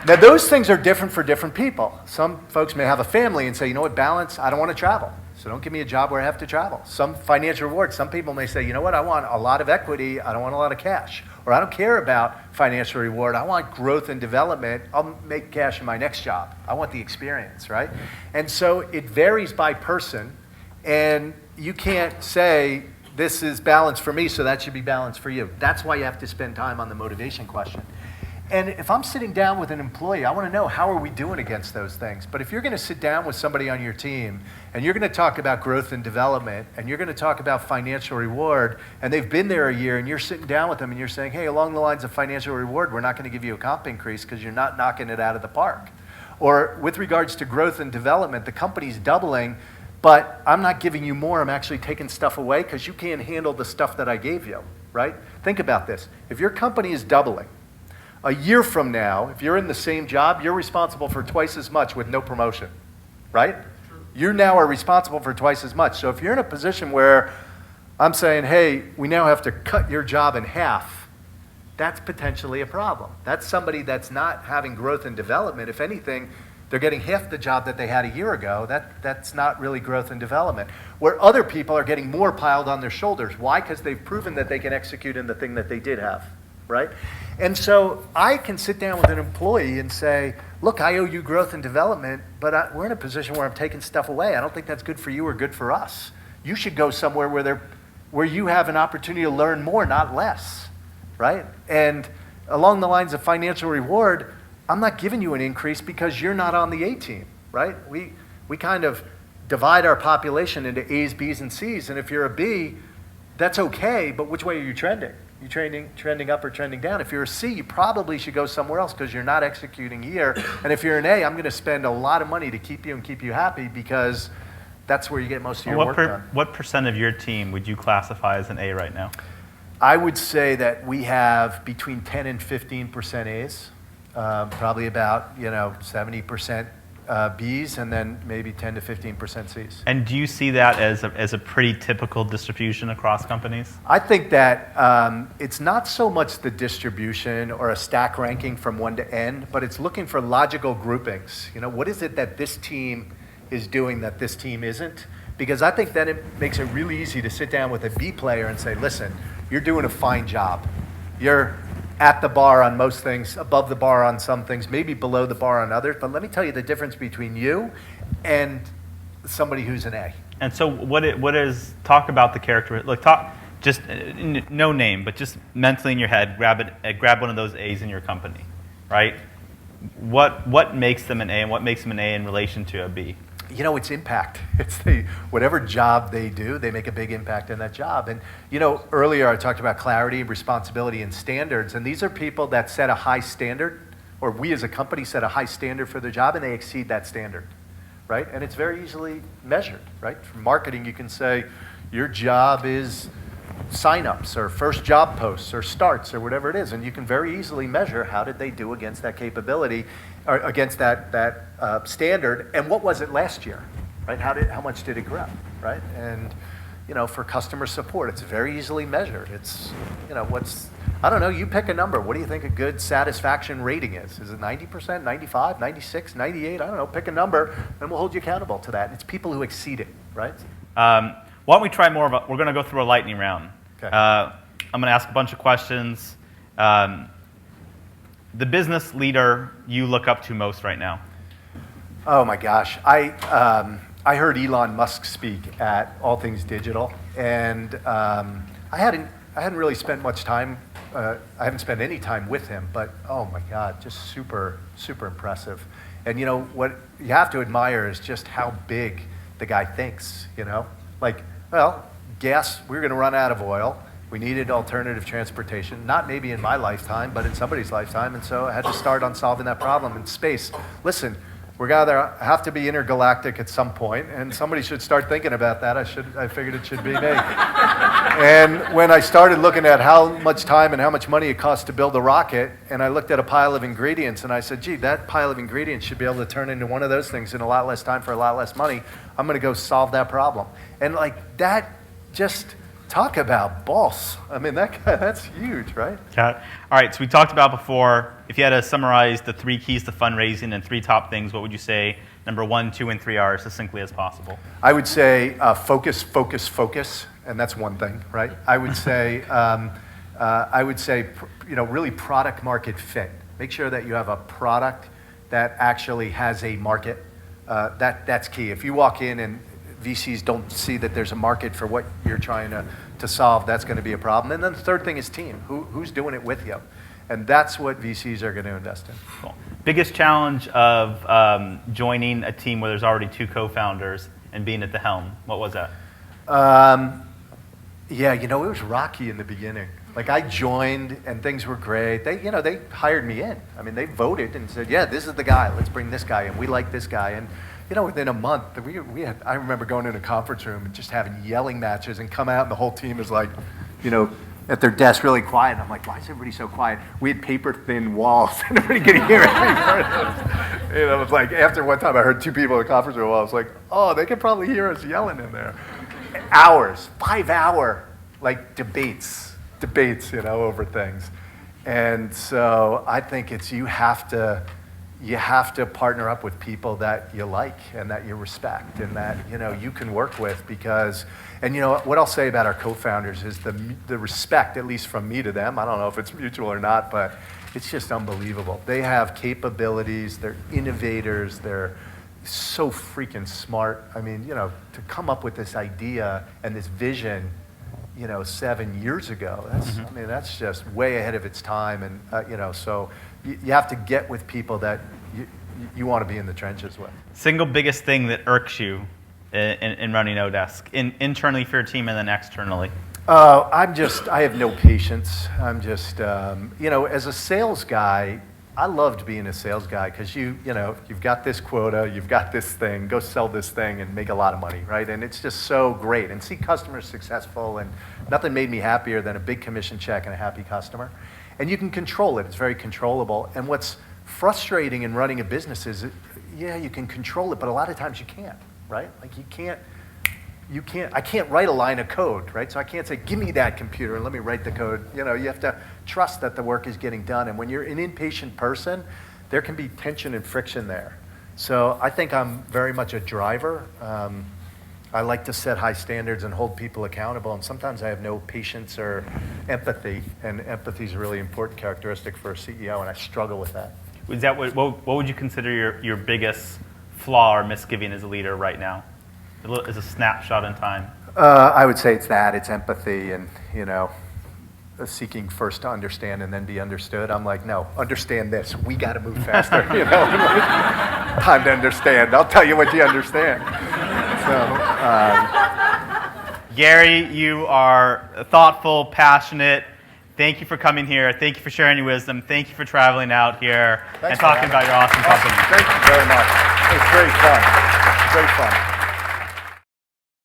Now, those things are different for different people. Some folks may have a family and say, you know what, balance, I don't want to travel. So don't give me a job where I have to travel. Some financial reward, some people may say, you know what, I want a lot of equity, I don't want a lot of cash. Or I don't care about financial reward, I want growth and development, I'll make cash in my next job. I want the experience, right? And so it varies by person, and you can't say, this is balance for me, so that should be balance for you. That's why you have to spend time on the motivation question. And if I'm sitting down with an employee, I want to know, how are we doing against those things? But if you're going to sit down with somebody on your team and you're going to talk about growth and development and you're going to talk about financial reward, and they've been there a year and you're sitting down with them and you're saying, hey, along the lines of financial reward, we're not going to give you a comp increase because you're not knocking it out of the park. Or with regards to growth and development, the company's doubling, but I'm not giving you more, I'm actually taking stuff away because you can't handle the stuff that I gave you, right? Think about this. If your company is doubling, a year from now, if you're in the same job, you're responsible for twice as much with no promotion, right? You now are responsible for twice as much. So if you're in a position where I'm saying, hey, we now have to cut your job in half, that's potentially a problem. That's somebody that's not having growth and development. If anything, they're getting half the job that they had a year ago. That's not really growth and development. Where other people are getting more piled on their shoulders. Why? Because they've proven that they can execute in the thing that they did have. Right? And so I can sit down with an employee and say, look, I owe you growth and development, but we're in a position where I'm taking stuff away. I don't think that's good for you or good for us. You should go somewhere where you have an opportunity to learn more, not less, right? And along the lines of financial reward, I'm not giving you an increase because you're not on the A team, right? We kind of divide our population into A's, B's, and C's, and if you're a B, that's okay, but which way are you trending? You trending up or trending down? If you're a C, you probably should go somewhere else because you're not executing here. And if you're an A, I'm going to spend a lot of money to keep you and keep you happy because that's where you get most of your work done. What percent of your team would you classify as an A right now? I would say that we have between 10 and 15% A's, probably about 70% B's, and then maybe 10 to 15% C's. And do you see that as a pretty typical distribution across companies? I think that it's not so much the distribution or a stack ranking from 1 to N, but it's looking for logical groupings. What is it that this team is doing that this team isn't? Because I think then it makes it really easy to sit down with a B player and say, listen, you're doing a fine job. You're at the bar on most things, above the bar on some things, maybe below the bar on others. But let me tell you the difference between you and somebody who's an A. And so what is, talk about the character, talk, just no name, but just mentally in your head, grab one of those A's in your company, right? What makes them an A and what makes them an A in relation to a B? It's impact. It's whatever job they do, they make a big impact in that job. And, earlier I talked about clarity, responsibility, and standards. And these are people that set a high standard, or we as a company set a high standard for their job, and they exceed that standard, right? And it's very easily measured, right? From marketing, you can say your job is signups or first job posts or starts or whatever it is. And you can very easily measure how did they do against that capability or against that standard, and what was it last year, right? How much did it grow, right? And for customer support, it's very easily measured. It's I don't know, you pick a number. What do you think a good satisfaction rating is? Is it 90%, 95, 96, 98? I don't know, pick a number and we'll hold you accountable to that. It's people who exceed it, right? Why don't we try more of we're going to go through a lightning round. Okay. I'm going to ask a bunch of questions. The business leader you look up to most right now? Oh my gosh, I heard Elon Musk speak at All Things Digital, and I hadn't really spent much time. I haven't spent any time with him, but oh my God, just super impressive. And you know what you have to admire is just how big the guy thinks. You know, like, well, gas, we're going to run out of oil. We needed alternative transportation, not maybe in my lifetime, but in somebody's lifetime, and so I had to start on solving that problem in space. Listen, we're gonna have to be intergalactic at some point, and somebody should start thinking about that. I figured it should be me. And when I started looking at how much time and how much money it costs to build a rocket, and I looked at a pile of ingredients, and I said, gee, that pile of ingredients should be able to turn into one of those things in a lot less time for a lot less money. I'm gonna go solve that problem. And like that, just talk about boss. I mean, that guy, that's huge, right? Yeah. All right, so we talked about before, if you had to summarize the 3 keys to fundraising and 3 top things, what would you say number 1, 2, and 3 are as succinctly as possible? I would say focus, and that's one thing, right? I would say, really product market fit. Make sure that you have a product that actually has a market. That's key. If you walk in and VCs don't see that there's a market for what you're trying to solve, that's going to be a problem. And then the third thing is team. Who's doing it with you? And that's what VCs are going to invest in. Cool. Biggest challenge of joining a team where there's already 2 co-founders and being at the helm, what was that? Yeah, it was rocky in the beginning. Like I joined and things were great. They hired me in. I mean, they voted and said, yeah, this is the guy. Let's bring this guy in. We like this guy. And within a month, I remember going in a conference room and just having yelling matches and come out and the whole team is like, at their desk really quiet. And I'm like, why is everybody so quiet? We had paper thin walls and nobody could hear it. It was like, after one time I heard 2 people in the conference room, I was like, oh, they could probably hear us yelling in there. Hours, 5-hour, like debates, over things. And so I think you have to partner up with people that you like and that you respect and that you can work with because, and what I'll say about our co-founders is the respect, at least from me to them, I don't know if it's mutual or not, but it's just unbelievable. They have capabilities, they're innovators, they're so freaking smart. I mean, to come up with this idea and this vision 7 years ago, that's just way ahead of its time. And, so you have to get with people that you want to be in the trenches with. Single biggest thing that irks you in running Odesk, internally for your team and then externally? I have no patience. I'm just, as a sales guy, I loved being a sales guy because you've got this quota, you've got this thing, go sell this thing and make a lot of money, right? And it's just so great. And see customers successful, and nothing made me happier than a big commission check and a happy customer. And you can control it. It's very controllable. And what's frustrating in running a business is, you can control it, but a lot of times you can't, right? Like I can't write a line of code, right? So I can't say, give me that computer and let me write the code. You have to trust that the work is getting done. And when you're an impatient person, there can be tension and friction there. So I think I'm very much a driver. I like to set high standards and hold people accountable. And sometimes I have no patience or empathy. And empathy is a really important characteristic for a CEO, and I struggle with that. Is that what would you consider your biggest flaw or misgiving as a leader right now? As a snapshot in time? I would say it's that. It's empathy and, seeking first to understand and then be understood. I'm like, no, understand this. We got to move faster. Time to understand. I'll tell you what you understand. So, Gary, you are thoughtful, passionate. Thank you for coming here. Thank you for sharing your wisdom. Thank you for traveling out here and talking about your awesome company. Thank you very much. It's great fun. Great fun.